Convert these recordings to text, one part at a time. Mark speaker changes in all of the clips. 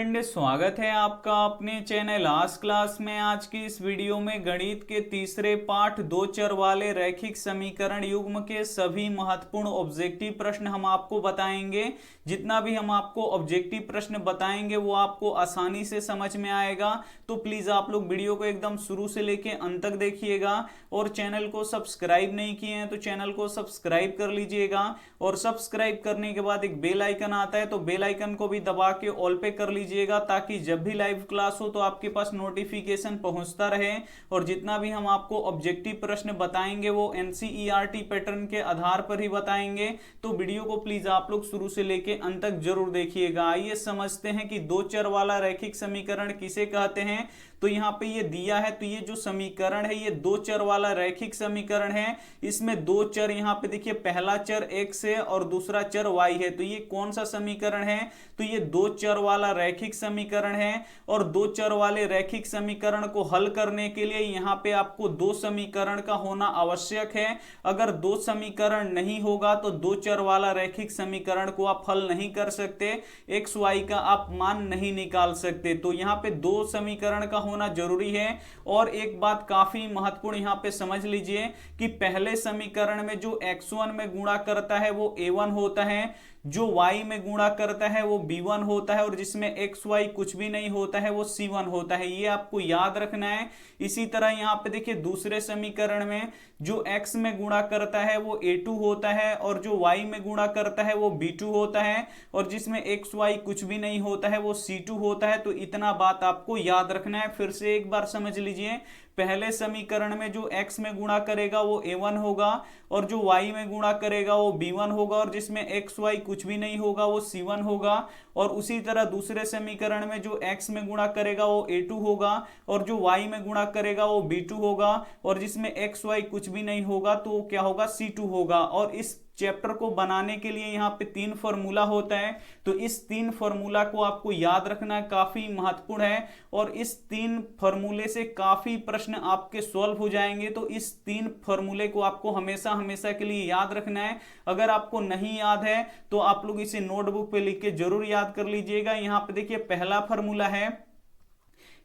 Speaker 1: Friend, स्वागत है आपका अपने चैनल आज क्लास में। आज की इस वीडियो में गणित के तीसरे पाठ दो चर वाले रैखिक समीकरण युग्म के सभी महत्वपूर्ण ऑब्जेक्टिव प्रश्न हम आपको बताएंगे। जितना भी हम आपको ऑब्जेक्टिव प्रश्न बताएंगे वो आपको आसानी से समझ में आएगा, तो प्लीज आप लोग वीडियो को एकदम शुरू से लेके अंत तक देखिएगा। और चैनल को सब्सक्राइब नहीं किए हैं तो चैनल को सब्सक्राइब कर लीजिएगा, और सब्सक्राइब करने के बाद एक बेल आइकन आता है तो बेल आइकन को भी दबा के ऑल पे कर लीजिएगा, ताकि जब भी लाइव क्लास हो तो आपके पास नोटिफिकेशन पहुंचता रहे। और जितना भी हम आपको ऑब्जेक्टिव प्रश्न बताएंगे वो एनसीईआरटी पैटर्न के आधार पर ही बताएंगे, तो वीडियो को प्लीज आप लोग शुरू से लेके अंत तक जरूर देखिएगा। आइए समझते हैं कि दो चर वाला रैखिक समीकरण किसे कहते हैं। तो यहाँ पे ये दिया है, तो ये जो समीकरण है ये दो चर वाला रैखिक समीकरण है। इसमें दो चर, यहाँ पे देखिए पहला चर x है और दूसरा चर y है। तो ये कौन सा समीकरण है? तो ये दो चर वाला रैखिक समीकरण है। और दो चर वाले रैखिक समीकरण को हल करने के लिए यहाँ पे आपको दो समीकरण का होना आवश्यक है। अगर दो समीकरण नहीं होगा तो दो चर वाला रैखिक समीकरण को आप हल नहीं कर सकते, x y का आप मान नहीं निकाल सकते। तो यहाँ पे दो समीकरण का होना जरूरी है। और एक बात काफी महत्वपूर्ण यहाँ पे समझ लीजिए कि पहले समीकरण में जो x1 में गुणा करता है वो a1 होता है, जो y में गुणा करता है वो b1 होता है, और जिसमें x y कुछ भी नहीं होता है वो c1 होता है। ये आपको याद रखना है। इसी तरह यहाँ पे देखिए दूसरे समीकरण में जो x में गुणा करता है वो a2 होता है, और जो y में गुणा करता है वो b2 होता है, और जिसमें x y कुछ भी नहीं होता है वो c2 होता है। तो इतना बात आपको याद रखना है। फिर से एक बार समझ लीजिए, पहले समीकरण में जो x में गुणा करेगा वो a1 होगा, और जो y में गुणा करेगा वो b1 होगा, और जिसमें x y कुछ भी नहीं होगा वो c1 होगा। और उसी तरह दूसरे समीकरण में जो x में गुणा करेगा वो a2 होगा, और जो y में गुणा करेगा वो b2 होगा, और जिसमें x y कुछ भी नहीं होगा तो क्या होगा, c2 होगा। और इस चैप्टर को बनाने के लिए यहाँ पे तीन फॉर्मूला होता है, तो इस तीन फॉर्मूला को आपको याद रखना काफी महत्वपूर्ण है। और इस तीन फॉर्मूले से काफी प्रश्न आपके सॉल्व हो जाएंगे। तो इस तीन फॉर्मूले को आपको हमेशा हमेशा के लिए याद रखना है। अगर आपको नहीं याद है तो आप लोग इसे नोटबुक पे लिख के जरूर याद कर लीजिएगा। यहाँ पे देखिए पहला फॉर्मूला है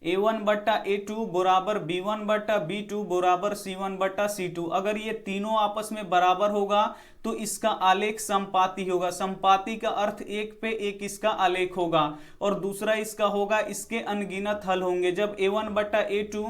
Speaker 1: a1 बट्टा a2 बराबर b1 बट्टा b2 बराबर c1 बट्टा c2। अगर ये तीनों आपस में बराबर होगा तो इसका आलेख समपाती होगा। समपाती का अर्थ एक पे एक इसका आलेख होगा। और दूसरा इसका होगा इसके अनगिनत हल होंगे। जब a1 बट्टा a2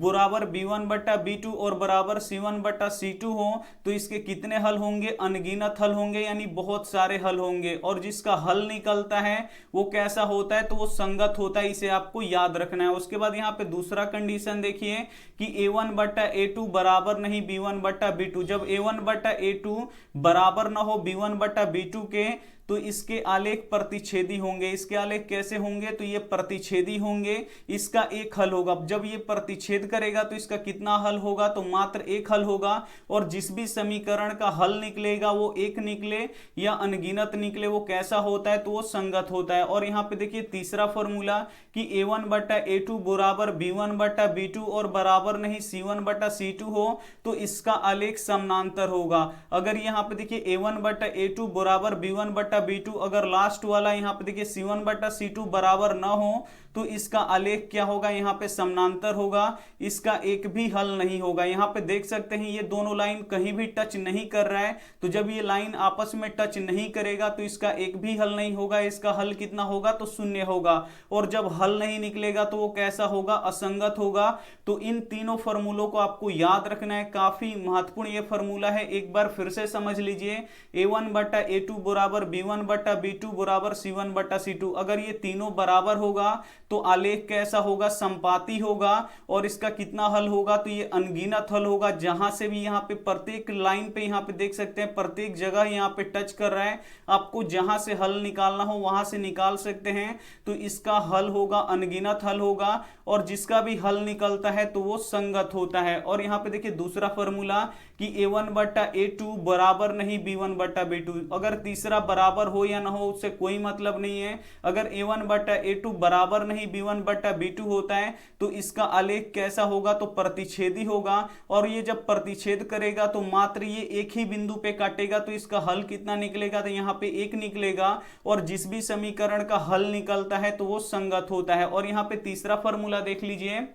Speaker 1: बराबर b1 बट्टा b2 और बराबर c1 बट्टा c2 हो तो इसके कितने हल होंगे, अनगिनत हल होंगे, यानी बहुत सारे हल होंगे। और जिसका हल निकलता है वो कैसा होता है, तो वो संगत होता है। इसे आपको याद रखना है। उसके बाद यहाँ पे दूसरा कंडीशन देखिए कि a1 बट्टा a2 बराबर नहीं b1 बट्टा b2। जब a1 बट्टा a2 बराबर ना हो b1 बट्टा b2 के तो इसके आलेख प्रतिच्छेदी होंगे। इसके आलेख कैसे होंगे, तो ये प्रतिच्छेदी होंगे। इसका एक हल होगा। जब ये प्रतिच्छेद करेगा तो इसका कितना हल होगा, तो मात्र एक हल होगा। और जिस भी समीकरण का हल निकलेगा वो एक निकले या अनगिनत निकले वो कैसा होता है, तो वो संगत होता है। और यहाँ पे देखिए तीसरा फॉर्मूला कि a1 बट्टा a2 बराबर b1 बट्टा b2 और बराबर नहीं c1 बट्टा c2 हो तो इसका आलेख समानांतर होगा। अगर यहाँ पे देखिए a1 बट्टा a2 बराबर b1 बट्टा b2, अगर लास्ट वाला यहाँ पे देखिए c1 बट्टा c2 बराबर ना हो तो इसका आलेख क्या होगा, यहाँ पे समानांतर होगा। इसका एक भी हल नहीं होगा। यहाँ पे देख सकते हैं ये दोनों लाइन कहीं भी टच नहीं कर रहा है। तो जब ये लाइन आपस में टच नहीं करेगा तो इसका एक भी हल नहीं होगा। इसका हल कितना होगा, तो शून्य होगा। और जब हल नहीं निकलेगा तो वो कैसा होगा, असंगत होगा। तो इन तीनों फॉर्मूलों को आपको याद रखना है। काफी महत्वपूर्ण ये फॉर्मूला है। एक बार फिर से समझ लीजिए, a1 बट्टा a2 बराबर b1 बट्टा b2 बराबर c1 बट्टा c2। अगर ये तीनों बराबर होगा तो आलेख कैसा होगा, संपाती होगा। और इसका कितना हल होगा, तो ये अनगिनत हल होगा। जहां से भी यहाँ पे प्रत्येक लाइन पे यहाँ पे देख सकते हैं प्रत्येक जगह यहाँ पे टच कर रहा है। आपको जहां से हल निकालना हो वहां से निकाल सकते हैं। तो इसका हल होगा अनगिनत हल होगा। और जिसका भी हल निकलता है तो वो संगत होता है। और यहाँ पे देखिए दूसरा फॉर्मूला कि a1 बट्टा a2 बराबर नहीं b1 बट्टा b2। अगर तीसरा बराबर बराबर हो या ना हो उससे कोई मतलब नहीं है। अगर a1 बटा a2 बराबर नहीं b1 बटा b2 होता है तो इसका आलेख कैसा होगा, तो प्रतिच्छेदी होगा। और ये जब प्रतिच्छेद करेगा तो मात्र ये एक ही बिंदु पे काटेगा, तो इसका हल कितना निकलेगा, तो यहाँ पे 1 निकलेगा। और जिस भी समीकरण का हल निकलता है तो वो संगत होता है। और यहाँ पे तीसरा फॉर्मूला देख लीजिए,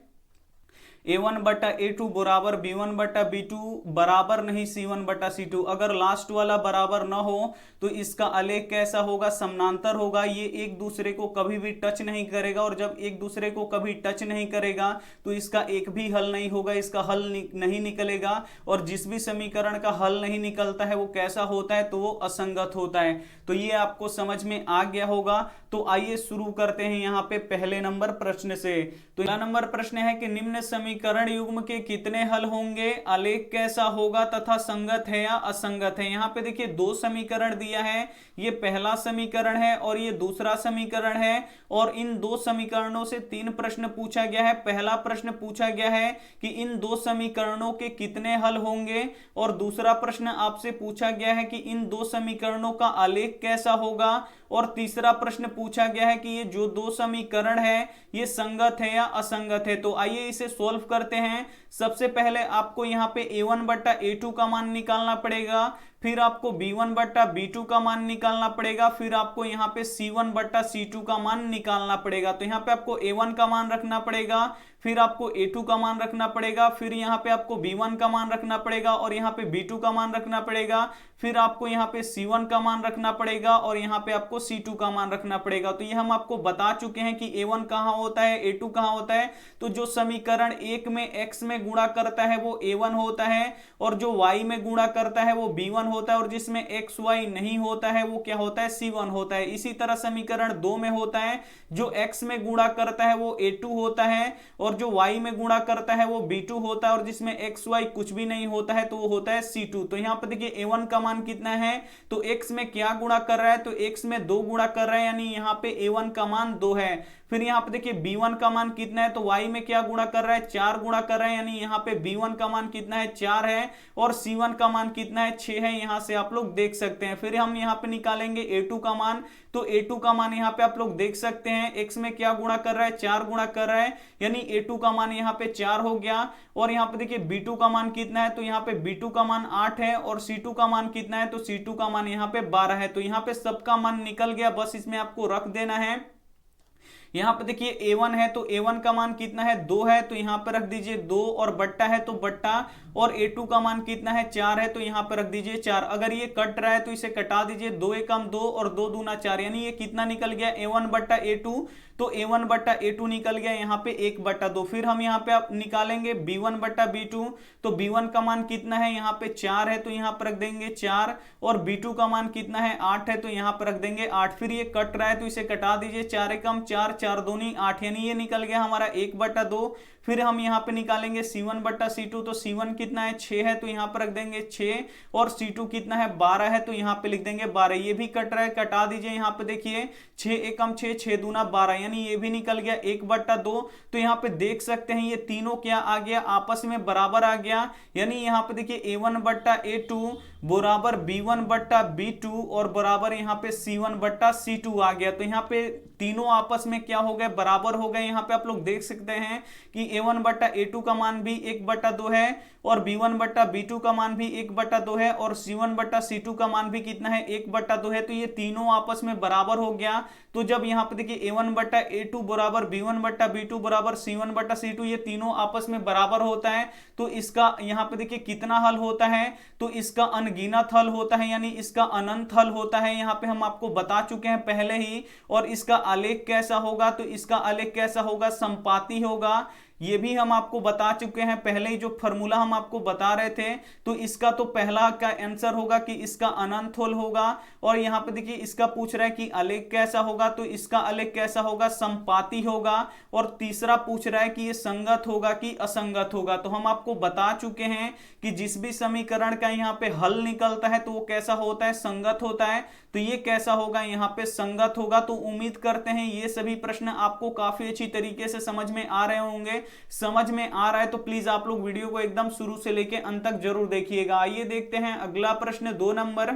Speaker 1: a1 बटा a2 बराबर b1 बटा b2 बराबर नहीं c1 बटा c2। अगर लास्ट वाला बराबर ना हो तो इसका आलेख कैसा होगा, समानांतर होगा। ये एक दूसरे को कभी भी टच नहीं करेगा, और जब एक दूसरे को कभी टच नहीं करेगा तो इसका एक भी हल नहीं होगा, इसका हल नहीं निकलेगा। और जिस भी समीकरण का हल नहीं निकलता है वो कैसा होता है, तो वो असंगत होता है। तो ये आपको समझ में आ गया होगा। तो आइए शुरू करते हैं यहाँ पे पहले नंबर प्रश्न से। तो पहला नंबर प्रश्न है कि निम्न समीकरण युग्म के कितने हल होंगे, आलेख कैसा होगा तथा संगत है या असंगत है। यहाँ पे देखिए दो समीकरण दिया है, ये पहला समीकरण है और ये दूसरा समीकरण है। और इन दो समीकरणों से 3 प्रश्न पूछा गया है। पहला प्रश्न पूछा गया है कि इन दो समीकरणों के कितने हल होंगे, और दूसरा प्रश्न आपसे पूछा गया है कि इन दो समीकरणों का आलेख कैसा होगा, और तीसरा प्रश्न पूछा गया है कि ये जो दो समीकरण है ये संगत है या असंगत है। तो आइए इसे सॉल्व करते हैं। सबसे पहले आपको यहाँ पे a1 बटा a2 का मान निकालना पड़ेगा, फिर आपको b1 बटा b2 का मान निकालना पड़ेगा, फिर आपको यहाँ पे c1 बटा c2 का मान निकालना पड़ेगा। तो यहाँ पे आपको a1 का मान रखना पड़ेगा, फिर आपको a2 का मान रखना पड़ेगा, फिर यहाँ पे आपको b1 का मान रखना पड़ेगा, और यहाँ पे b2 का मान रखना पड़ेगा, फिर आपको यहाँ पे c1 का मान रखना पड़ेगा, और यहाँ पे आपको c2 का मान रखना पड़ेगा। तो ये हम आपको बता चुके हैं कि a1 कहाँ होता है, a2 कहाँ होता है। तो जो समीकरण एक में x में गुणा करता है वो a1 होता है, और जो y में गुणा करता है वो b1 होता है, और जिसमें x y नहीं होता है वो क्या होता है, c1 होता है। इसी तरह समीकरण 2 में होता है, जो x में गुणा करता है वो a2 होता है, और जो y में गुणा करता है वो b2 होता है, और जिसमें x y कुछ भी नहीं होता है तो वो होता है c2। तो यहाँ पर देखिए a1 का मान कितना है, तो x में क्या गुणा कर रहा है, तो x में 2 गुणा कर रहा है, यानी यहाँ पे a1 का मान 2 है। फिर यहाँ पे देखिए b1 का मान कितना है, तो y में क्या गुणा कर रहा है, 4 गुणा कर रहा है, यानी यहाँ पे b1 का मान कितना है, 4 है, और c1 का मान कितना है, 6 है। यहाँ से आप लोग देख सकते हैं। फिर हम यहाँ पे निकालेंगे a2 का मान, तो a2 का मान यहाँ पे आप लोग देख सकते हैं, x में क्या गुणा कर रहा है, 4 गुणा कर रहा है, यानी a2 का मान यहाँ पे 4 हो गया। और यहाँ पे देखिए b2 का मान कितना है, तो यहाँ पे b2 का मान 8 है, और c2 का मान कितना है, तो c2 का मान यहाँ पे 12 है। तो यहाँ पे सबका मान निकल गया, बस इसमें आपको रख देना है। यहाँ पे देखिए a1 है, तो a1 का मान कितना है, 2 है, तो यहाँ पे रख दीजिए 2, और बट्टा है तो बट्टा, और a2 का मान कितना है, 4 है, तो यहाँ पे रख दीजिए 4। अगर ये कट रहा है तो इसे कटा दीजिए, 2 एकम 2 और 2 दूना 4, यानी ये कितना निकल गया, a1 बट्टा a2। तो a1 बट्टा a2 निकल गया यहाँ पे 1 बट्टा 2। फिर हम यहाँ पे आप निकालेंगे b1 बट्टा b2, तो b1 का मान कितना है, यहाँ पे 4 है, तो यहाँ पर रख देंगे 4, और b2 का मान कितना है, 8 है, तो यहाँ पर रख देंगे 8। फिर ये कट रहा है तो इसे कटा दीजिए, 4 एकम 4, 4 दूनी 8, यानी ये निकल गया हमारा 1 बट्टा 2। फिर हम यहाँ पे निकालेंगे c1 बट्टा c2, तो c1 कितना है, 6 है, तो यहाँ पर रख देंगे 6, और c2 कितना है, 12 है, तो यहाँ पे लिख देंगे 12। ये भी कट रहा है, कटा दीजिए, यहाँ पे देखिए 6 एकम 6, 6 दूना 12, यानी ये भी निकल गया 1 बट्टा 2। तो यहाँ पे देख सकते हैं ये तीनों क्या आ गया, आपस में बराबर आ गया, यानी यहाँ पे देखिए a1 बट्टा a2 बराबर b1 बट्टा b2 और बराबर यहाँ पे c1 बट्टा c2 आ गया। तो यहाँ पे तीनों आपस में क्या हो गए, बराबर हो गए। यहाँ पे आप लोग देख सकते हैं कि a1 बट्टा a2 का मान भी 1 बट्टा 2 है, और b1 बट्टा b2 का मान भी 1 बट्टा 2 है, और c1 बट्टा c2 का मान भी कितना है, 1 बट्टा 2 है। तो ये तीनों आपस में बराबर हो गया। तो जब यहाँ पे देखिए a1 बट्टा a2 बराबर b1 बट्टा b2 बराबर c1 बट्टा c2, ये तीनों आपस में बराबर होता है, तो इसका यहाँ पे देखिए कितना हल होता है, तो इसका अनगिनत हल होता है, यानी इसका अनंत हल होता है। यहाँ पे हम आपको बता चुके हैं पहले ही। और इसका आलेख कैसा होगा, तो इसका आलेख कैसा होगा, संपाती होगा। ये भी हम आपको बता चुके हैं पहले ही, जो फॉर्मूला हम आपको बता रहे थे। तो इसका तो पहला का आंसर होगा कि इसका अनंत हल होगा। और यहाँ पे देखिए इसका पूछ रहा है कि आलेख कैसा होगा, तो इसका आलेख कैसा होगा, संपाती होगा। और तीसरा पूछ रहा है कि ये संगत होगा कि असंगत होगा। तो हम आपको बता चुके हैं कि जिस भी समीकरण का यहाँ पे हल निकलता है तो वो कैसा होता है, संगत होता है। तो ये कैसा होगा, यहाँ पे संगत होगा। तो उम्मीद करते हैं ये सभी प्रश्न आपको काफी अच्छी तरीके से समझ में आ रहे होंगे। समझ में आ रहा है तो प्लीज आप लोग वीडियो को एकदम शुरू से लेके अंत तक जरूर देखिएगा। आइए देखते हैं अगला प्रश्न 2 नंबर।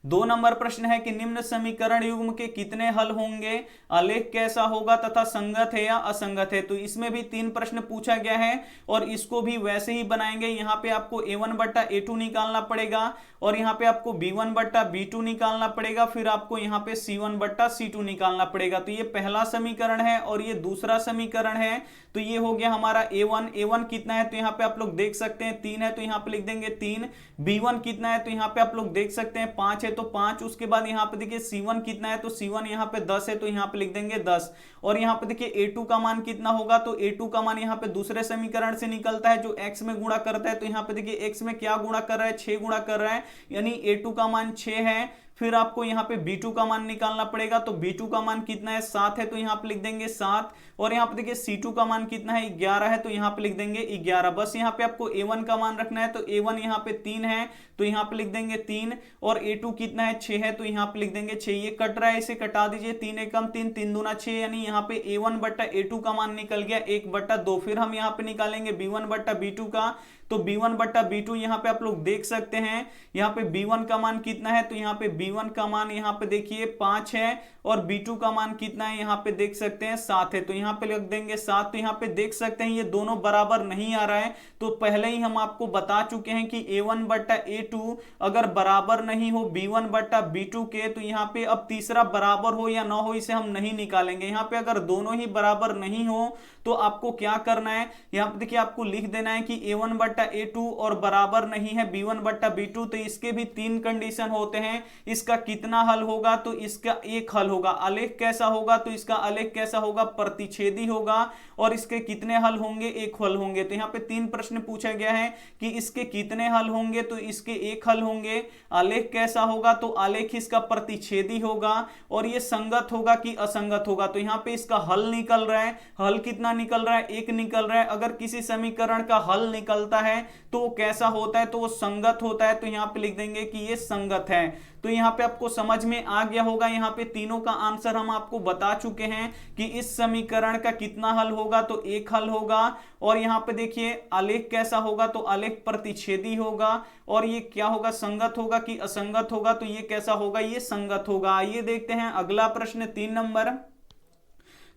Speaker 1: 2 नंबर प्रश्न है कि निम्न समीकरण युग्म के कितने हल होंगे, आलेख कैसा होगा तथा संगत है या असंगत है। तो इसमें भी 3 प्रश्न पूछा गया है और इसको भी वैसे ही बनाएंगे। यहाँ पे आपको a1 बट्टा a2 निकालना पड़ेगा और यहाँ पे आपको b1 बट्टा b2 निकालना पड़ेगा, फिर आपको यहाँ पे c1 बट्टा c2 निकालना पड़ेगा। तो ये पहला समीकरण है और ये दूसरा समीकरण है। तो ये हो गया हमारा a1 कितना है, तो यहाँ पे आप लोग देख सकते हैं 3 है, तो यहाँ पे लिख देंगे 3। b1 कितना है, तो यहाँ पे आप लोग देख सकते हैं 5 है, तो 5। उसके बाद यहाँ पे देखिए c1 कितना है, तो c1 यहाँ पे 10 है, तो यहाँ पे लिख देंगे 10। और यहाँ पे देखिए a2 का मान कितना होगा, तो a2 का मान यहाँ पे दूसरे समीकरण से निकलता है जो x में गुणा करता है। तो यहाँ पे देखिए x में क्या गुणा कर रहा है, 6 गुणा कर रहा है, यानी a2 का मान 6 है। फिर आपको यहाँ पे b2 का मान निकालना पड़ेगा, तो b2 का मान कितना है, 7 है, तो यहाँ पे लिख देंगे 7। और यहाँ पे देखिए c2 का मान कितना है, 11 है, तो यहाँ पे लिख देंगे 11। बस यहाँ पे आपको a1 का मान रखना है, तो a1 यहाँ पे 3 है, तो यहाँ पे लिख देंगे 3। और a2 कितना है, 6 है, तो यहाँ पे लिख देंगे 6। ये कट रहा है, इसे कटा दीजिए, 3 एकम 3, 3 दूना 6, यानी यहाँ पे a1 बट्टा a2 का मान निकल गया 1 बट्टा 2। फिर हम यहाँ पे निकालेंगे b1 बट्टा b2 का, तो b1 बट्टा b2 यहाँ पे आप लोग देख सकते हैं। यहाँ पे b1 का मान कितना है, तो यहाँ पे b1 का मान यहाँ पे देखिए 5 है और b2 का मान कितना है, यहाँ पे देख सकते हैं 7 है, तो यहाँ पे लिख देंगे 7। तो यहाँ पे देख सकते हैं ये दोनों बराबर नहीं आ रहा है। तो पहले ही हम आपको बता चुके हैं कि a1 बट्टा a2 अगर बराबर नहीं हो b1 बट्टा b2 के, तो यहाँ पे अब तीसरा बराबर हो या ना हो इसे हम नहीं निकालेंगे। यहाँ पे अगर दोनों ही बराबर नहीं हो तो आपको क्या करना है, यहाँ पे देखिए आपको लिख देना है कि a1 बट्टा a2 और बराबर नहीं है b1 बट्टा b2। तो इसके भी 3 कंडीशन होते हैं। इसका कितना हल होगा, तो इसका एक हल होगा। आलेख कैसा होगा, तो इसका आलेख कैसा होगा, प्रतिच्छेदी होगा। और इसके कितने हल होंगे, एक हल होंगे। तो यहाँ पे 3 प्रश्न पूछा गया है कि इसके कितने हल होंगे, तो इसके एक हल होंगे। आलेख कैसा होगा, तो आलेख इसका प्रतिच्छेदी होगा। और ये संगत होगा कि असंगत होगा, तो यहाँ पे इसका हल निकल रहा है। हल कितना निकल रहा है, एक निकल रहा है। अगर किसी समीकरण का हल निकलता है तो वो कैसा होता है, तो वो संगत होता है। तो यहाँ पे लिख देंगे कि ये संगत है। तो यहाँ पे आपको समझ में आ गया होगा। यहाँ पे तीनों का आंसर हम आपको बता चुके हैं कि इस समीकरण का कितना हल होगा, तो एक हल होगा। और यहाँ पे देखिए आलेख कैसा होगा, तो आलेख प्रतिच्छेदी होगा। और ये क्या होगा, संगत होगा कि असंगत होगा, तो ये कैसा होगा, ये संगत होगा। आइए देखते हैं अगला प्रश्न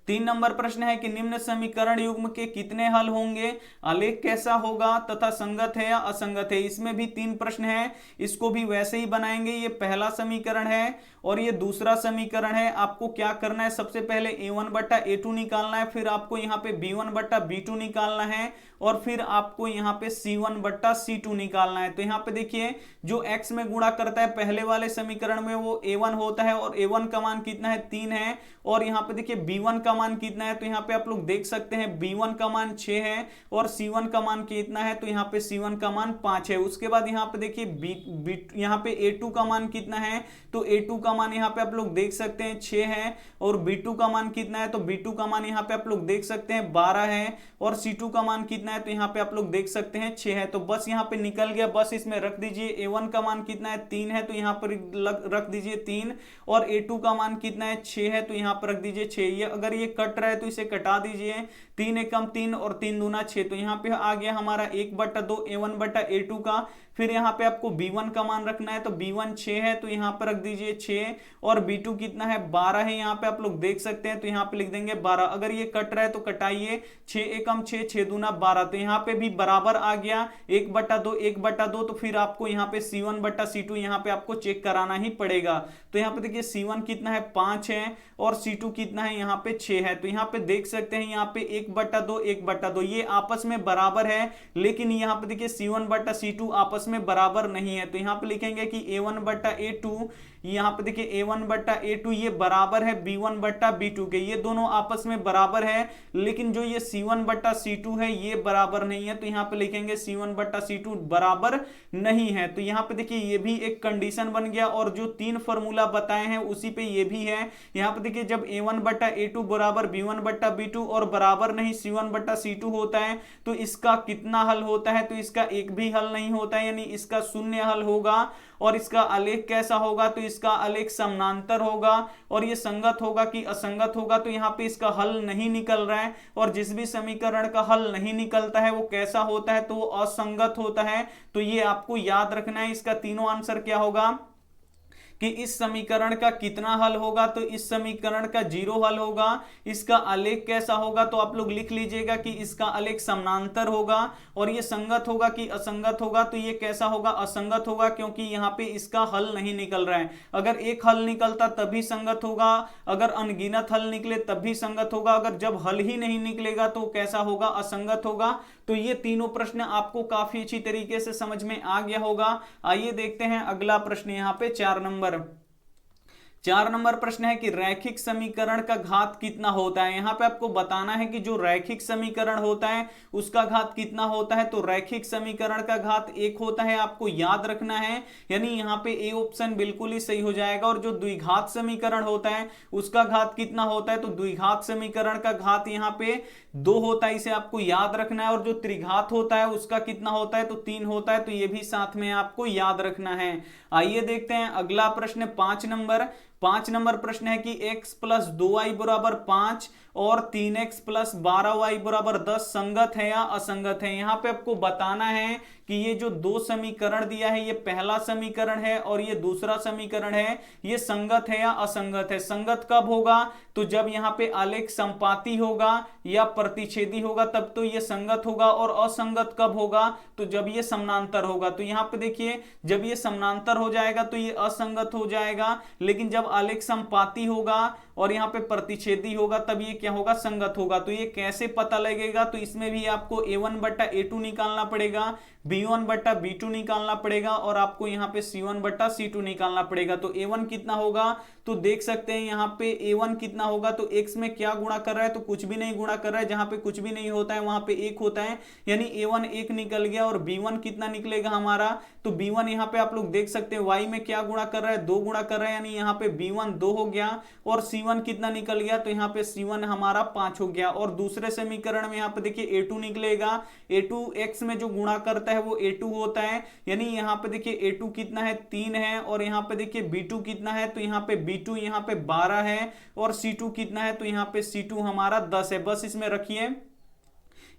Speaker 1: 3 नंबर प्रश्न है कि निम्न समीकरण युग्म के कितने हल होंगे, आलेख कैसा होगा तथा संगत है या असंगत है। इसमें भी 3 प्रश्न है, इसको भी वैसे ही बनाएंगे। ये पहला समीकरण है और ये दूसरा समीकरण है। आपको क्या करना है, सबसे पहले a1 बट्टा a2 निकालना है, फिर आपको यहाँ पे b1 बट्टा b2 निकालना है और फिर आपको यहाँ पे c1 बट्टा c2 निकालना है। तो यहाँ पे देखिए जो x में गुणा करता है पहले वाले समीकरण में वो a1 होता है और a1 का मान कितना है, 3 है। और यहाँ पे देखिए b1 का मान कितना है, तो यहाँ पे आप लोग देख सकते हैं b1 का मान 6 है और c1 का मान कितना है, तो यहाँ पे c1 का मान 5 है। उसके बाद यहाँ पे देखिए यहाँ पे a2 का मान कितना है, तो a2 का मान यहाँ पे आप लोग देख सकते हैं 6 है। और b2 का मान कितना है, तो b2 का मान यहाँ पे आप लोग देख सकते हैं 12 है। और c2 का मान कितना है, तो यहाँ पे आप लोग देख सकते हैं 6 है। तो बस यहाँ पे निकल गया, बस इसमें रख दीजिए। a1 का मान कितना है, 3 है, तो यहाँ पर रख दीजिए 3। और a2 का मान कितना है, 6 है, तो यहाँ पर रख दीजिए 6। ये अगर ये कट रहा है तो इसे कटा दीजिए। 3 एकम 3 और 3 दूना 6, तो यहाँ पे आ गया हमारा 1 बट्टा 2 a1 बट्टा a2 का। फिर यहाँ पे आपको b1 का मान रखना है, तो b1 6 है, तो यहाँ पर रख दीजिए 6। और b2 कितना है, 12 है, यहाँ पे आप लोग देख सकते हैं, तो यहाँ पे लिख देंगे 12। अगर ये कट रहा है तो कटाइए, 6 एकम 6, 6 दूना 12, तो यहाँ पे भी बराबर आ गया 1 बट्टा 2 1 बट्टा 2। तो फिर आपको यहाँ पे c1 बट्टा c2 यहाँ पे आपको चेक कराना ही पड़ेगा। तो यहाँ पे देखिए c1 कितना है, 5 है और c2 कितना है, यहाँ पे 6 है। तो यहाँ पे देख सकते हैं यहाँ पे 1 बट्टा 2 1 बट्टा 2 ये आपस में बराबर है, लेकिन यहाँ पे देखिए c1 बट्टा c2 आपस में बराबर नहीं है। तो यहाँ पे लिखेंगे कि a1 बट्टा a2, यहाँ पे देखिए a1 बट्टा a2 ये बराबर है b1 बट्टा b2 के। ये दोनों आपस में बराबर है, लेकिन जो ये c1 बट्टा c2 है ये बराबर नहीं है। तो यहाँ पे लिखेंगे c1 बट्टा c2 बराबर नहीं है। तो यहाँ पे देखिए ये भी एक कंडीशन बन गया। और जो 3 फॉर्मूला बताए हैं उसी पे ये भी है। यहाँ पे देखिए जब a1 बट्टा a2 बराबर b1 बट्टा b2 और बराबर नहीं c1 बट्टा c2 होता है, तो इसका कितना हल होता है, तो इसका एक भी हल नहीं होता है, यानी इसका शून्य हल होगा। और इसका आलेख कैसा होगा, तो इसका आलेख समानांतर होगा। और ये संगत होगा कि असंगत होगा, तो यहाँ पे इसका हल नहीं निकल रहा है। और जिस भी समीकरण का हल नहीं निकलता है वो कैसा होता है, तो वो असंगत होता है। तो ये आपको याद रखना है। इसका तीनों आंसर क्या होगा, कि इस समीकरण का कितना हल होगा, तो इस समीकरण का 0 हल होगा। इसका आलेख कैसा होगा, तो आप लोग लिख लीजिएगा कि इसका आलेख समानांतर होगा। और ये संगत होगा कि असंगत होगा, तो ये कैसा होगा, असंगत होगा, क्योंकि यहां पे इसका हल नहीं निकल रहा है। अगर एक हल निकलता तभी संगत होगा, अगर अनगिनत हल निकले तब भी संगत होगा, अगर जब हल ही नहीं निकलेगा तो कैसा होगा, असंगत होगा। तो ये तीनों प्रश्न आपको काफी अच्छी तरीके से समझ में आ गया होगा। आइए देखते हैं अगला प्रश्न, यहां पे 4 नंबर प्रश्न है कि रैखिक समीकरण का घात कितना होता है। यहां पे आपको बताना है कि जो रैखिक समीकरण होता है उसका घात कितना होता है। तो रैखिक समीकरण का घात 1 होता है, आपको याद रखना है, यानी यहां पे ए ऑप्शन बिल्कुल ही सही हो जाएगा। और जो द्विघात समीकरण होता है उसका घात कितना होता है, तो द्विघात समीकरण का घात यहां पे 2 होता है, इसे आपको याद रखना है। और जो त्रिघात होता है उसका कितना होता है, तो 3 होता है, तो ये भी साथ में आपको याद रखना है। आइए देखते हैं अगला प्रश्न 5 नंबर प्रश्न है कि x प्लस 2y बराबर 5 और 3x प्लस 12y बराबर 10 संगत है या असंगत है। यहां पे आपको बताना है कि ये जो दो समीकरण दिया है, ये पहला समीकरण है और ये दूसरा समीकरण है, ये संगत है या असंगत है। संगत कब होगा, तो जब यहां पे आलेख संपाती होगा या प्रतिच्छेदी होगा तब तो ये संगत होगा। और असंगत कब होगा, तो जब ये समानांतर होगा। तो यहां पे देखिए, जब ये समानांतर हो जाएगा तो ये असंगत हो जाएगा, लेकिन जब आलेख संपाती होगा और यहां पे प्रतिच्छेदी होगा तब ये क्या होगा, संगत होगा। तो ये कैसे पता लगेगा, तो इसमें भी आपको a1 बट्टा a2 निकालना पड़ेगा, b1 बट्टा b2 निकालना पड़ेगा और आपको यहां पे c1 बट्टा c2 निकालना पड़ेगा। तो a1 कितना होगा, तो देख सकते हैं यहां पे a1 कितना होगा, तो x में क्या गुणा कर रहा है, तो कुछ भी नहीं गुणा कर रहा है, जहां पे कुछ भी नहीं होता है वहां पे 1 होता है, यानी a1 1 निकल गया। और b1 कितना निकलेगा हमारा, तो b1 यहां पे आप लोग देख सकते हैं y में क्या गुणा कर रहा है, 2 गुणा कर रहा है, यानी यहां पे b1 2 हो गया। और c1 कितना निकल गया, तो यहां पे c1 हमारा 5 हो गया। और दूसरे समीकरण में यहां पे देखिए a2 निकलेगा, a2 x में जो गुणा करता है वो a2 होता है, यानी यहां पे देखिए a2 कितना है, 3 है। और यहां पे देखिए b2 कितना है, तो यहां पे b2 यहां पे 12 है। और c2 कितना है, तो यहां पे c2 हमारा 10 है। बस इसमें रखिए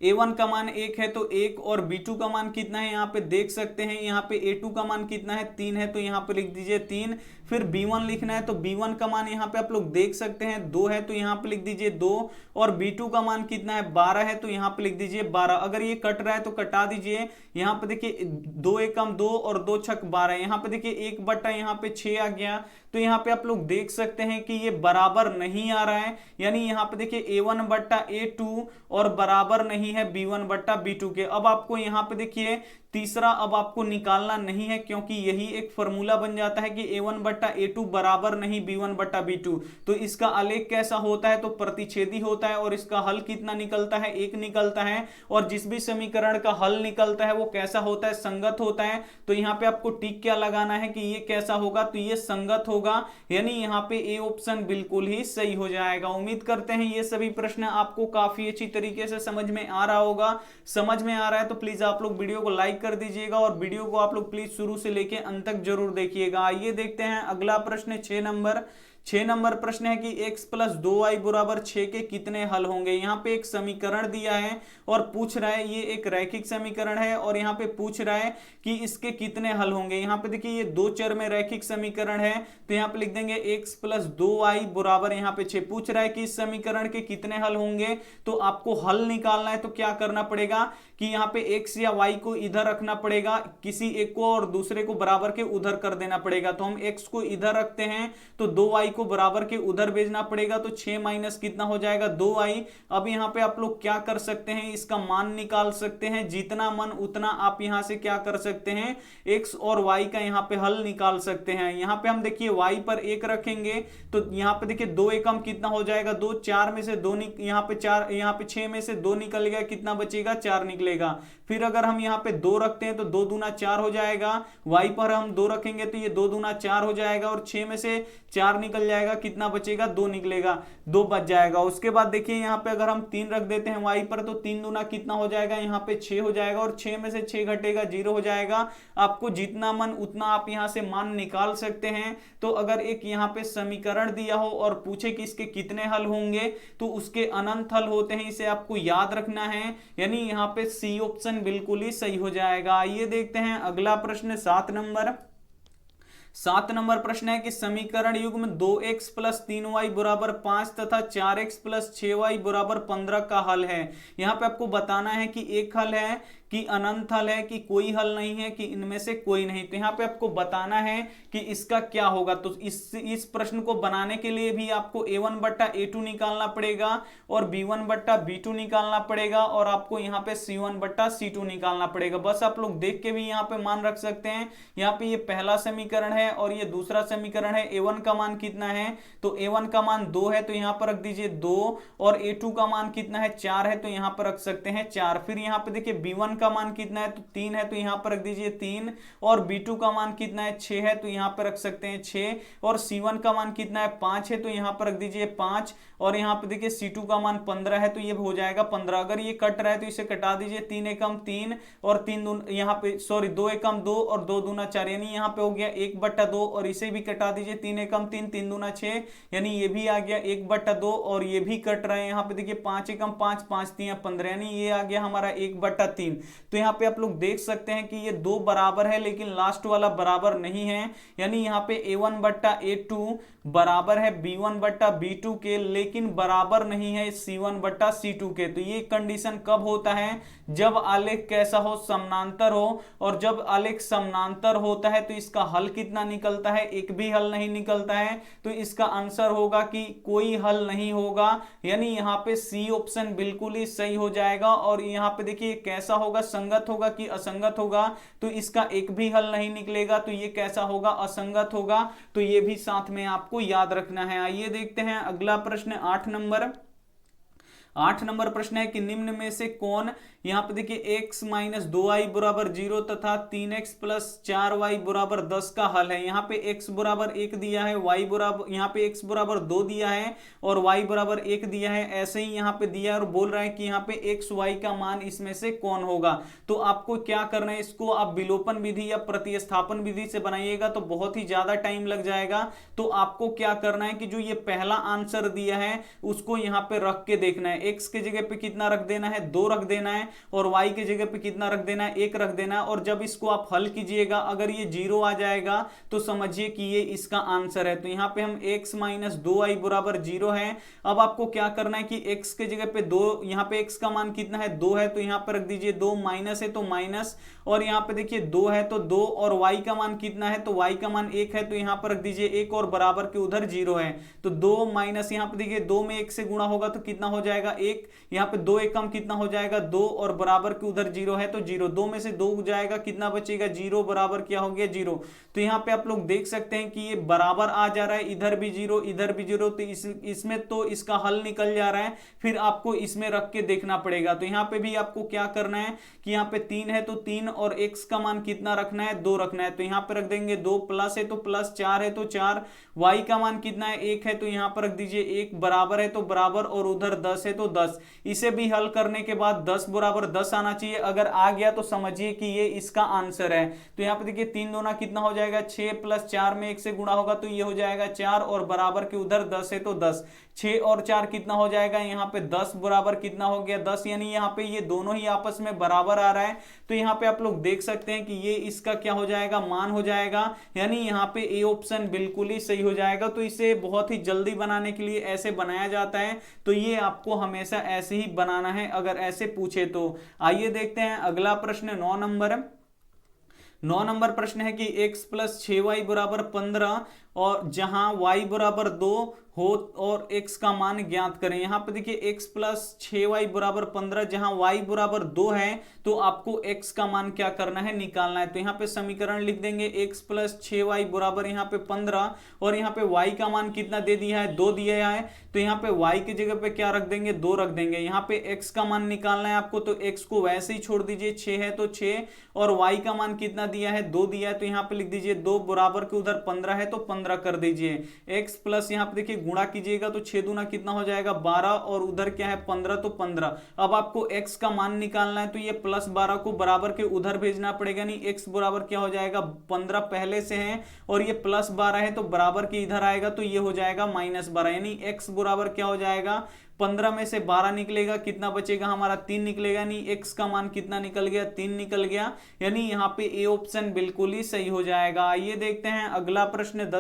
Speaker 1: a1 का मान 1 है तो 1, और b2 का मान कितना है यहाँ पे देख सकते हैं, यहाँ पे a2 का मान कितना है, 3 है, तो यहाँ पे लिख दीजिए 3। फिर b1 लिखना है, तो b1 का मान यहाँ पे आप लोग देख सकते हैं 2 है, तो यहाँ पे लिख दीजिए 2। और b2 का मान कितना है, 12 है, तो यहाँ पे लिख दीजिए 12। अगर ये कट रहा है तो कटा दीजिए। यहाँ पे देखिए 2 एकम 2 और 2 छक 12, यहाँ पे देखिए 1 बट्टा यहाँ पे 6 आ गया। तो यहाँ पे आप लोग देख सकते हैं कि ये बराबर नहीं आ रहा है, यानी यहाँ पे देखिए a1 बट्टा a2 और बराबर नहीं है b1 बट्टा b2 के। अब आपको यहाँ पे देखिए तीसरा अब आपको निकालना नहीं है, क्योंकि यही एक फॉर्मूला बन जाता है कि a1 बट्टा a2 बराबर नहीं b1 बट्टा b2। तो इसका आलेख कैसा होता है, तो प्रतिच्छेदी होता है। और इसका हल कितना निकलता है, 1 निकलता है। और जिस भी समीकरण का हल निकलता है वो कैसा होता है, संगत होता है। तो यहाँ पे आपको टिक क्या लगाना है कि ये कैसा होगा, तो ये संगत होगा, यानी यहाँ पे ए ऑप्शन बिल्कुल ही सही हो जाएगा। उम्मीद करते हैं ये सभी प्रश्न आपको काफी अच्छी तरीके से समझ में आ रहा होगा। समझ में आ रहा है तो प्लीज आप लोग वीडियो को लाइक कर दीजिएगा और वीडियो को आप लोग प्लीज शुरू से लेके अंत तक जरूर देखिएगा। आइए देखते हैं अगला प्रश्न 6 नंबर प्रश्न है कि x प्लस 2y बराबर 6 के कितने हल होंगे। यहाँ पे एक समीकरण दिया है और पूछ रहा है, ये एक रैखिक समीकरण है और यहाँ पे पूछ रहा है कि इसके कितने हल होंगे। यहाँ पे देखिए ये 2 चर में रैखिक समीकरण है, तो यहाँ पे लिख देंगे x प्लस 2y बराबर यहाँ पे 6। पूछ रहा है कि इस समीकरण के कितने हल होंगे, तो आपको हल निकालना है तो क्या करना पड़ेगा कि यहाँ पे x या y को इधर रखना पड़ेगा, किसी एक को, और दूसरे को बराबर के उधर कर देना पड़ेगा। तो हम x को इधर रखते हैं तो 2y को बराबर के उधर भेजना पड़ेगा, तो 6 माइनस कितना हो जाएगा, 2y। अब यहाँ पे आप लोग क्या कर सकते हैं, इसका मान निकाल सकते हैं। जितना मन उतना आप यहाँ से क्या कर सकते हैं, x और y का यहाँ पे हल निकाल सकते हैं। यहाँ पे हम देखिए y पर 1 रखेंगे तो यहाँ पे देखिए 2 एकम कितना हो जाएगा, 2, 4 में से 2 यहाँ पे 4, यहाँ पे 6 में से 2 निकल गया, कितना बचेगा, 4 निकलेगा। फिर अगर हम यहाँ पे 2 रखते हैं तो 2 दूना 4 हो जाएगा, y पर हम 2 रखेंगे तो ये 2 दूना 4 हो जाएगा, और 6 में से 4 निकल जाएगा, कितना बचेगा, 2 निकलेगा, 2 बच जाएगा। उसके बाद देखिए यहाँ पे अगर हम 3 रख देते हैं y पर तो 3 दूना कितना हो जाएगा, यहाँ पे 6 हो जाएगा, और 6 में से 6 घटेगा, 0 हो जाएगा। आपको जितना मन उतना आप यहाँ से मान निकाल सकते हैं। तो अगर एक यहाँ पे समीकरण दिया हो और पूछे कि इसके कितने हल होंगे, तो उसके अनंत हल होते हैं, इसे आपको याद रखना है, यानी यहाँ पे सी ऑप्शन बिल्कुल ही सही हो जाएगा। आइए देखते हैं अगला प्रश्न 7 नंबर 7 नंबर प्रश्न है कि समीकरण युग्म 2x प्लस 3y बराबर 5 तथा 4x प्लस 6y बराबर 15 का हल है। यहां पे आपको बताना है कि एक हल है कि अनंत हल है कि कोई हल नहीं है कि इनमें से कोई नहीं। तो यहाँ पे आपको बताना है कि इसका क्या होगा। तो इस प्रश्न को बनाने के लिए भी आपको a1 बट्टा a2 निकालना पड़ेगा और b1 बट्टा b2 निकालना पड़ेगा और आपको यहाँ पे c1 बट्टा c2 निकालना पड़ेगा। बस आप लोग देख के भी यहाँ पे मान रख सकते हैं। यहाँ पे ये पहला समीकरण है और ये दूसरा समीकरण है। a1 का मान कितना है, तो a1 का मान 2 है, तो यहाँ पर रख दीजिए 2, और a2 का मान कितना है 4 है, तो यहाँ पर रख सकते हैं 4। फिर यहाँ पे देखिए b1 का मान कितना है, तो 3 है, तो यहाँ पर रख दीजिए 3, और b2 का मान कितना है 6 है, तो यहाँ पर रख सकते हैं 6, और c1 का मान कितना है 5 है, तो यहाँ पर रख दीजिए 5, और यहाँ पे देखिए c2 का मान 15 है, तो ये हो जाएगा 15। अगर ये कट रहा है तो इसे कटा दीजिए, 3 एकम 3 और 3 यहाँ पे सॉरी 2 एकम 2 और 2 दूना 4, यानी यहाँ पे हो गया 1/2, और इसे भी कटा दीजिए, 3 एकम 3 3 दूना 6, यानी ये भी आ गया 1/2, और ये भी कट रहे हैं। यहाँ पे देखिए 5 एकम 5 5 3 15, यानी ये आ गया हमारा 1/3। तो यहाँ पे आप लोग देख सकते हैं कि ये दो बराबर है लेकिन लास्ट वाला बराबर नहीं है, यानी यहाँ पे a1 बट्टा a2 बराबर है b1 बट्टा b2 के, लेकिन बराबर नहीं है c1 बट्टा c2 के। तो ये कंडीशन कब होता है, जब आलेख कैसा हो, समानांतर हो, और जब आलेख समानांतर होता है तो इसका हल कितना निकलता है, एक भी हल नहीं निकलता है। तो इसका आंसर होगा कि कोई हल नहीं होगा, यानी यहाँ पे सी ऑप्शन बिल्कुल ही सही हो जाएगा। और यहाँ पे देखिए कैसा होगा, संगत होगा कि असंगत होगा, तो इसका एक भी हल नहीं निकलेगा, तो ये कैसा होगा, असंगत होगा। तो ये भी साथ में आपको याद रखना है। आइए देखते हैं अगला प्रश्न 8 नंबर प्रश्न है कि निम्न में से कौन, यहां पे देखिए x माइनस 2y बराबर 0 तथा 3x प्लस 4y बराबर 10 का हल है। यहाँ पे x बराबर 1 दिया है, y बराबर यहाँ पे x बराबर 2 दिया है और y बराबर 1 दिया है, ऐसे ही यहाँ पे दिया है और बोल रहा है कि यहाँ पे x y का मान इसमें से कौन होगा। तो आपको क्या करना है, इसको आप विलोपन विधि या प्रतिस्थापन विधि से बनाइएगा तो बहुत ही ज्यादा टाइम लग जाएगा। तो आपको क्या करना है कि जो ये पहला आंसर दिया है उसको यहाँ पे रख के देखना है। x के जगह पे कितना रख देना है, 2 रख देना है, और y के जगह पे कितना रख देना है, 1 रख देना है। और जब इसको आप हल कीजिएगा अगर ये 0 आ जाएगा तो समझिए कि ये इसका आंसर है। तो यहाँ पे हम x माइनस 2y बराबर 0 है। अब आपको क्या करना है कि x के जगह पे 2, यहाँ पे x का मान कितना है 2 है, तो यहाँ पे रख दीजिए 2, माइनस है तो माइनस, और यहाँ पे देखिए 2 है तो 2, और y का मान कितना है, तो y का मान 1 है, तो यहाँ पर रख दीजिए 1, और बराबर के उधर 0 है। तो 2 माइनस यहाँ पे देखिए 2 में 1 से गुणा होगा तो कितना हो जाएगा 1, यहाँ पे 2 एकम कितना हो जाएगा 2, और बराबर के उधर 0 है तो 0, 2 में से 2 जाएगा कितना बचेगा 0, बराबर क्या हो गया 0। तो यहाँ पे आप लोग देख सकते हैं कि ये बराबर आ जा रहा है, इधर भी 0 इधर भी 0, तो इसमें तो इसका हल निकल जा रहा है। फिर आपको इसमें रख के देखना पड़ेगा। तो यहाँ पे भी आपको क्या करना है कि यहाँ पे 3 है तो 3, और x का मान कितना रखना है 2 रखना है, तो यहाँ पे रख देंगे 2, प्लस है तो प्लस, 4 है तो 4, y का मान कितना है 1 है, तो यहाँ पर रख दीजिए 1, बराबर है तो बराबर, और उधर 10 है तो 10। इसे भी हल करने के बाद 10 बराबर 10 आना चाहिए, अगर आ गया तो समझिए कि ये इसका आंसर है। तो यहाँ पे देखिए 3 दूना कितना हो जाएगा 6, प्लस 4 में 1 से गुणा होगा तो ये हो जाएगा 4, और बराबर के उधर 10 है तो 10, 6 और 4 कितना हो जाएगा, यहाँ पे 10, बराबर कितना हो गया 10, यानी यहाँ पे ये दोनों ही आपस में बराबर आ रहा है। तो यहाँ पे आप लोग देख सकते हैं कि ये इसका क्या हो जाएगा, मान हो जाएगा, यानी यहाँ पे ए ऑप्शन बिल्कुल ही सही हो जाएगा। तो इसे बहुत ही जल्दी बनाने के लिए ऐसे बनाया जाता है, तो ये आपको हमेशा ऐसे ही बनाना है अगर ऐसे पूछे तो। आइए देखते हैं अगला प्रश्न 9 नंबर प्रश्न है कि x प्लस 6y बराबर 15 और जहां y बराबर 2 हो और x का मान ज्ञात करें। यहाँ पे देखिए x प्लस 6y बराबर 15, जहां y बराबर 2 है तो आपको x का मान क्या करना है, निकालना है। तो यहाँ पे समीकरण लिख देंगे x प्लस 6y बराबर यहाँ पे 15, और यहाँ पे y का मान कितना दे दिया है 2 दिया है, तो यहाँ पे y की जगह पे क्या रख देंगे 2 रख देंगे। यहाँ पे x का मान निकालना है आपको, तो x को वैसे ही छोड़ दीजिए, 6 है तो 6, और y का मान कितना दिया है 2 दिया है, तो यहाँ पे लिख दीजिए 2, बराबर के उधर 15 है तो 15 कर दीजिए। x प्लस यहाँ पे देखिए गुणा कीजिएगा तो 6 दूना कितना हो जाएगा 12, और उधर क्या है 15 तो 15। अब आपको x का मान निकालना है, तो ये प्लस 12 को बराबर के उधर भेजना पड़ेगा, नहीं x बराबर क्या हो जाएगा 15 पहले से है, और ये प्लस 12 है तो बराबर के इधर आएगा तो ये हो जाएगा माइनस 12, यानी x बराबर क्या हो जाएगा 15 में से 12 निकलेगा, कितना बचेगा हमारा 3 निकलेगा, यानी x का मान कितना निकल गया, 3 निकल गया, यानी यहाँ पे ए ऑप्शन बिल्कुल ही सही हो जाएगा। आइए देखते हैं अगला प्रश्न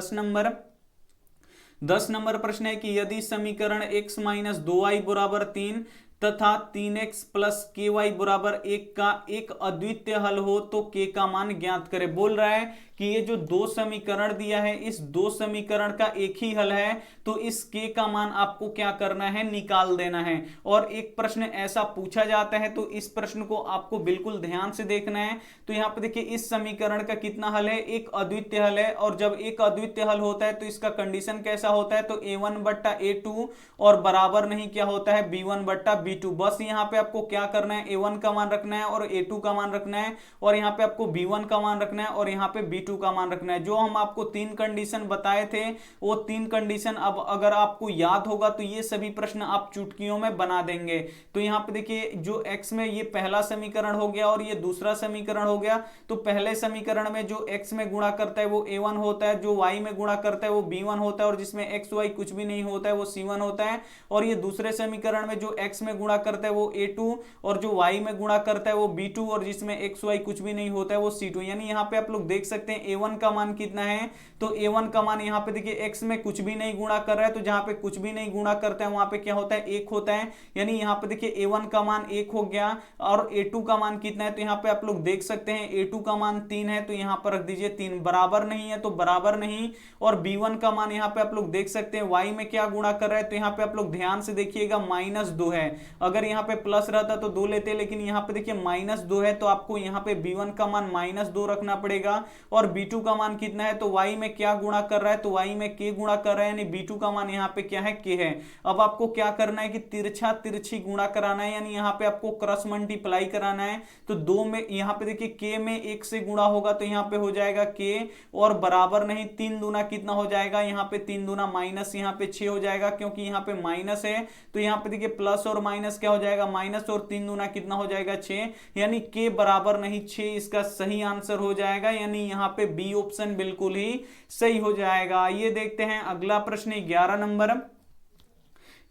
Speaker 1: 10 नंबर प्रश्न है कि यदि समीकरण x माइनस 2y बराबर 3 तथा 3x प्लस के वाई बराबर 1 का एक अद्वितीय हल हो तो k का मान ज्ञात करें। बोल रहा है कि ये जो दो समीकरण दिया है, इस दो समीकरण का एक ही हल है, तो इस k का मान आपको क्या करना है, निकाल देना है। और एक प्रश्न ऐसा पूछा जाता है, तो इस प्रश्न को आपको बिल्कुल ध्यान से देखना है। तो यहाँ पे देखिए इस समीकरण का कितना हल है, एक अद्वितीय हल है, और जब एक अद्वितीय हल होता है तो इसका कंडीशन कैसा होता है, तो a1 बट्टा a2 और बराबर नहीं क्या होता है, b1 बट्टा b2। बस यहाँ पे आपको क्या करना है, a1 का मान रखना है और a2 का मान रखना है, और यहाँ पे आपको b1 का मान रखना है और यहाँ पे b2 का मान रखना है। जो हम आपको 3 कंडीशन बताए थे, वो 3 कंडीशन अब अगर आपको याद होगा तो ये सभी प्रश्न आप चुटकियों में बना देंगे। तो यहाँ पे देखिए जो x में ये पहला समीकरण हो गया और ये दूसरा समीकरण हो गया। तो पहले समीकरण में जो x में गुणा करता है वो a1 होता है, जो y में गुणा करता है वो b1 होता है, और जिसमें x y कुछ भी नहीं होता है वो c1 होता है। और ये दूसरे समीकरण में जो x में गुणा करता है वो a2, और जो y में गुणा करता है वो b2, और जिसमें x y कुछ भी नहीं होता है वो c2। यानी यहाँ पे आप लोग देख सकते हैं a1 का मान कितना है, तो a1 का मान यहाँ पे देखिए x में कुछ भी नहीं गुणा कर रहा है, तो जहां पे कुछ भी नहीं गुणा करता है वहां पे क्या होता है, 1 होता है। यानी यहाँ पे देखिए a1 का मान 1 हो गया, और a2 का मान कितना है, तो यहाँ पे आप लोग देख सकते हैं a2 का मान 3 है, तो यहाँ पर रख दीजिए 3। बराबर नहीं है तो बराबर नहीं। और b1 का मान यहाँ पे आप लोग देख सकते हैं y में क्या गुणा कर रहा है, तो यहाँ पे आप लोग ध्यान से देखिएगा -2 है। अगर यहाँ पे प्लस रहता तो 2 लेते, लेकिन यहाँ पे देखिए -2 है, तो आपको यहाँ पे b1 का मान -2 रखना पड़ेगा। और b2 का मान कितना है, तो y में क्या गुणा कर रहा है, तो y में k गुणा कर रहा है, यानी b2 का मान यहाँ पे क्या है, k है। अब आपको क्या करना है कि तिरछा तिरछी गुणा कराना है, यानी यहाँ पे आपको क्रॉस मल्टीप्लाई कराना है। तो 2 में यहाँ पे देखिए k में 1 से गुणा होगा तो यहाँ पे हो जाएगा k, और बराबर नहीं 3 दूना कितना हो जाएगा, यहाँ पे 3 दूना माइनस यहाँ पे 6 हो जाएगा, क्योंकि यहाँ पे माइनस है। तो यहाँ पे देखिए प्लस और माइनस क्या हो जाएगा, माइनस, और 3 दूना कितना हो जाएगा, 6, यानी k बराबर नहीं 6 इसका सही आंसर हो जाएगा। यानी यहाँ पे बी ऑप्शन बिल्कुल ही सही हो जाएगा। ये देखते हैं अगला प्रश्न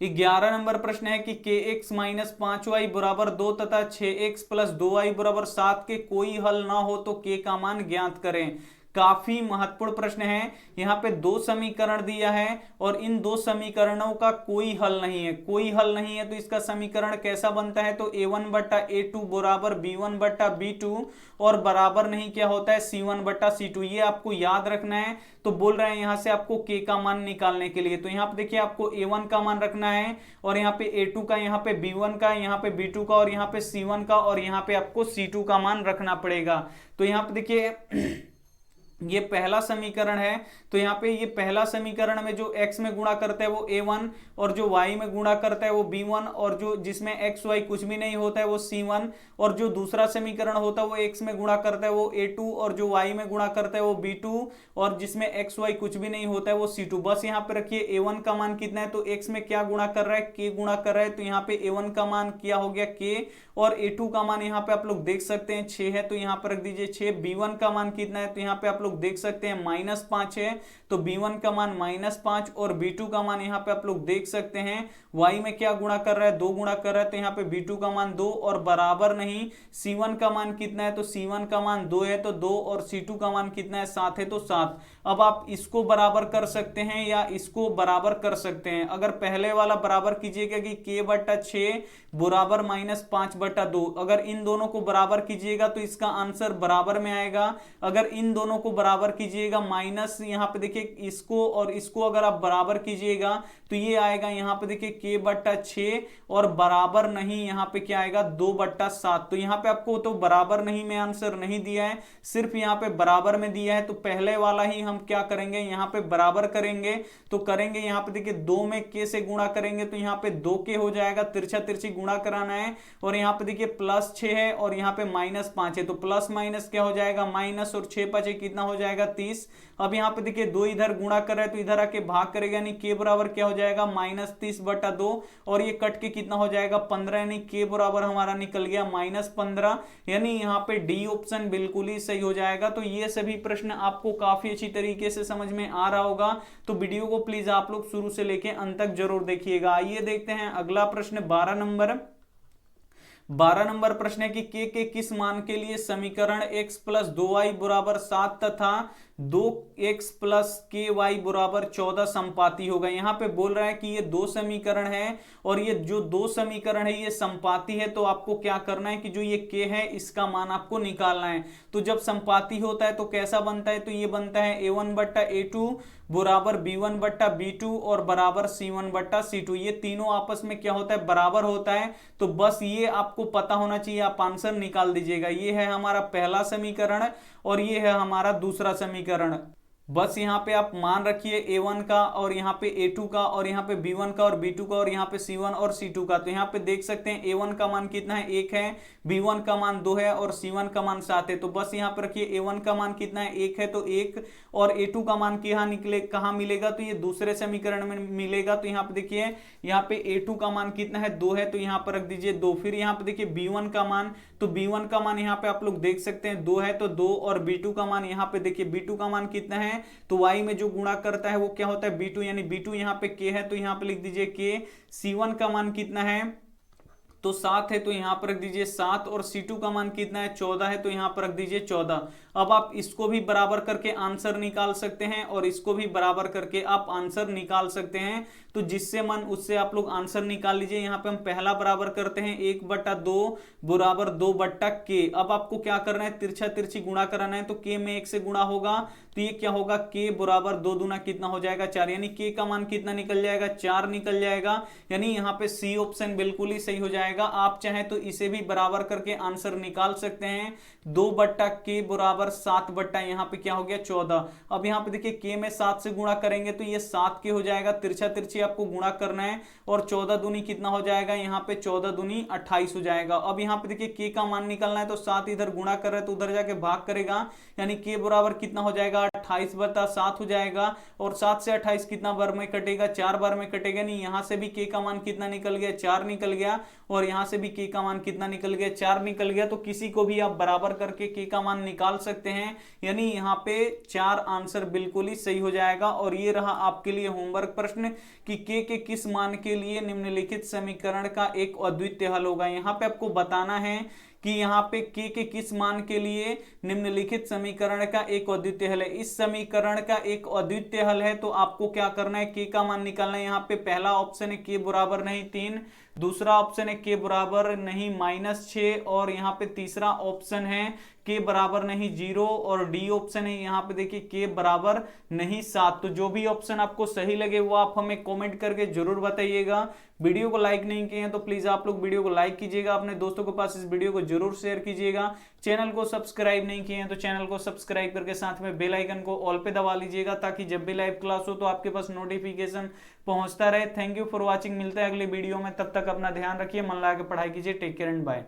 Speaker 1: 11 नंबर प्रश्न है कि kx माइनस 5y बराबर 2 तथा 6x प्लस 2y बराबर 7 के कोई हल ना हो तो k का मान ज्ञात करें। काफी महत्वपूर्ण प्रश्न है। यहाँ पे 2 समीकरण दिया है और इन 2 समीकरणों का कोई हल नहीं है, कोई हल नहीं है। तो इसका समीकरण कैसा बनता है, तो a1 बट्टा a2 बराबर b1 बट्टा b2 और बराबर नहीं क्या होता है, c1 बट्टा c2। ये आपको याद रखना है। तो बोल रहे हैं यहाँ से आपको k का मान निकालने के लिए, तो यहाँ पे देखिए आपको a1 का मान रखना है, और यहाँ पे a2 का, यहाँ पे b1 का, यहाँ पे b2 का, और यहाँ पे c1 का, और यहाँ पे आपको c2 का मान रखना पड़ेगा। तो यहाँ पे देखिए ये पहला समीकरण है। तो यहाँ पे ये पहला समीकरण में जो x में गुणा करता है वो a1, और जो y में गुणा करता है वो b1, और जो जिसमें x y कुछ भी नहीं होता है वो c1, और जो दूसरा समीकरण होता है वो x में गुणा करता है वो a2, और जो y में गुणा करता है वो b2, और जिसमें x y कुछ भी नहीं होता है वो c2। बस यहाँ पे रखिए a1 का मान कितना है, तो x में क्या गुणा कर रहा है, k गुणा कर रहा है। तो यहाँ पे a1 का मान क्या हो गया, k, और a2 का मान यहाँ पे आप लोग देख सकते हैं 6 है, तो यहाँ पर रख दीजिए 6। b1 का मान कितना है, तो यहाँ पे आप लोग देख सकते हैं -5 है, तो b1 का मान -5, और b2 का मान यहाँ पे आप लोग देख सकते हैं y में क्या गुणा कर रहा है, 2 गुणा कर रहा है, तो यहाँ पे b2 का मान 2, और बराबर नहीं c1 का मान कितना है, तो c1 का मान 2 है, तो 2, और c2 का मान कितना है, 7 है, तो 7। अब आप इसको बराबर कर सकते हैं या इसको बराबर कर सकते हैं। अगर पहले वाला बराबर कीजिएगा कि k बट्टा 6 बराबर -5 बट्टा 2, अगर इन दोनों को बराबर कीजिएगा तो इसका आंसर बराबर में आएगा। अगर इन दोनों को बराबर कीजिएगा माइनस, यहाँ पे देखिए इसको और इसको अगर आप बराबर कीजिएगा तो ये आएगा यहाँ पे देखिए k बट्टा 6, और बराबर नहीं यहाँ पे क्या आएगा, 2 बट्टा 7। तो यहाँ पे आपको तो बराबर नहीं में आंसर नहीं दिया है, सिर्फ यहाँ पे बराबर में दिया है। तो पहले वाला ही हम क्या करेंगे, यहाँ पे बराबर करेंगे। तो करेंगे यहाँ पे देखिए 2 में k से गुणा करेंगे तो यहाँ पे 2k हो जाएगा, तिरछा तिरछी गुणा कराना है। और यहाँ पे देखिए +6 है और यहाँ पे -5 है, तो प्लस माइनस क्या हो जाएगा, माइनस, और 6 5 कितना हो जाएगा 30। अब यहाँ पे देखिए 2 इधर गुणा कर रहे हैं तो इधर आके भाग करेगा, यानी k बराबर क्या हो जाएगा -30/2, और ये कट के कितना हो जाएगा 15, यानी k बराबर हमारा निकल गया -15, यानी यहाँ पे डी ऑप्शन बिल्कुल ही सही हो जाएगा। तो ये सभी प्रश्न आपको काफी अच्छी तरीके से समझ में आ रहा होगा, तो वीडियो को प्लीज आप लोग शुरू से लेके अंत तक जरूर देखिएगा। आइए देखते हैं अगला प्रश्न 12 नंबर प्रश्न है कि के किस मान के लिए समीकरण x + 2y = 7 तथा 2x + ky = 14 संपाती होगा। यहाँ पे बोल रहा है कि ये दो समीकरण है और ये जो दो समीकरण है ये संपाती है, तो आपको क्या करना है कि जो ये k है इसका मान आपको निकालना है। तो जब संपाती होता है तो कैसा बनता है, तो ये बनता है a1/a2 बराबर b1/b2 और बराबर c1/c2। ये तीनों आपस में क्या होता है, बराबर होता है। तो बस ये आपको पता होना चाहिए, आप आंसर निकाल दीजिएगा। ये है हमारा पहला समीकरण और ये है हमारा दूसरा समीकरण। बस यहाँ पे आप मान रखिए a1 का और यहाँ पे a2 का और यहाँ पे b1 का और b2 का और यहाँ पे c1 और c2 का। तो यहाँ पे देख सकते हैं a1 का मान कितना है, 1 है, b1 का मान 2 है और c1 का मान 7 है। तो बस यहाँ पे रखिए a1 का मान कितना है, 1 है, तो 1, और a2 का मान कहाँ मिलेगा, तो ये दूसरे समीकरण में मिलेगा। तो यहाँ पे देखिए यहाँ पे a2 का मान कितना है, 2 है, तो यहाँ पर रख दीजिए 2। फिर यहाँ पे देखिए b1 का मान, तो b1 का मान यहाँ पे आप लोग देख सकते हैं 2 है, तो 2, और b2 का मान यहाँ पे देखिए b2 का मान कितना है, तो y में जो गुणा करता है वो क्या होता है b2, यानी b2 यहाँ पे k है, तो यहाँ पे लिख दीजिए k। c1 का मान कितना है, तो 7 है, तो यहां पर रख दीजिए 7, और c2 का मान कितना है, 14 है, तो यहां पर रख दीजिए 14। अब आप इसको भी बराबर करके आंसर निकाल सकते हैं और इसको भी बराबर करके आप आंसर निकाल सकते हैं। तो जिससे मन उससे आप लोग आंसर निकाल लीजिए। यहाँ पे हम पहला बराबर करते हैं 1/2 बराबर 2/k। अब आपको क्या करना है, तिरछा तिरछी गुणा कराना है, तो k में 1 से गुणा होगा, तो ये क्या होगा, k बराबर 2 दूना कितना हो जाएगा 4, यानी k का मान कितना निकल जाएगा, 4 निकल जाएगा। यानी यहाँ पे सी ऑप्शन बिल्कुल ही सही हो जाएगा। आप चाहें तो इसे भी बराबर करके आंसर निकाल सकते हैं। 2/k बराबर 7 यहाँ पे क्या हो गया 14। अब यहाँ पे देखिए k में 7 से गुणा करेंगे तो ये 7k हो जाएगा, तिरछा तिरछी आपको गुणा करना है, और 14 दूनी कितना हो जाएगा, यहाँ पे 14 दूनी 28 हो जाएगा। अब यहाँ पे देखिए k का मान निकलना है, तो 7 इधर गुणा कर रहे हैं तो उधर जाके भाग करेगा, यानी k बराबर कितना हो जाएगा 28/7 हो जाएगा। और 7 से 28 कितना बार में कटेगा, 4 बार में कटेगा। नहीं, यहाँ से भी k का मान कितना निकल गया, 4 निकल गया, और यहाँ से भी k का मान कितना निकल गया, 4 निकल गया। तो किसी को भी आप बराबर करके k का मान निकाल सकते हैं, यानी यहाँ पे 4 आंसर बिल्कुल ही सही हो जाएगा। और ये रहा आपके लिए होमवर्क प्रश्न कि k के किस मान के लिए निम्नलिखित समीकरण का एक अद्वितीय हल होगा। यहाँ पे आपको बताना है कि यहाँ पे k के किस मान के लिए निम्नलिखित समीकरण का एक अद्वितीय हल है। इस समीकरण का एक अद्वितीय हल है, तो आपको क्या करना है, k का मान निकालना है। यहाँ पे पहला ऑप्शन है k बराबर नहीं 3, दूसरा ऑप्शन है k बराबर नहीं -6, और यहाँ पे तीसरा ऑप्शन है k बराबर नहीं 0, और डी ऑप्शन है यहाँ पे देखिए k बराबर नहीं 7। तो जो भी ऑप्शन आपको सही लगे वो आप हमें कमेंट करके जरूर बताइएगा। वीडियो को लाइक नहीं किए हैं तो प्लीज आप लोग वीडियो को लाइक कीजिएगा, अपने दोस्तों के पास इस वीडियो को जरूर शेयर कीजिएगा। चैनल को सब्सक्राइब नहीं किए हैं तो चैनल को सब्सक्राइब करके साथ में बेल आइकन को ऑल पे दबा लीजिएगा, ताकि जब भी लाइव क्लास हो तो आपके पास नोटिफिकेशन पहुंचता रहे। थैंक यू फॉर वॉचिंग, मिलते हैं अगले वीडियो में, तब तक अपना ध्यान रखिए, मन लगा के पढ़ाई कीजिए। Take care and bye.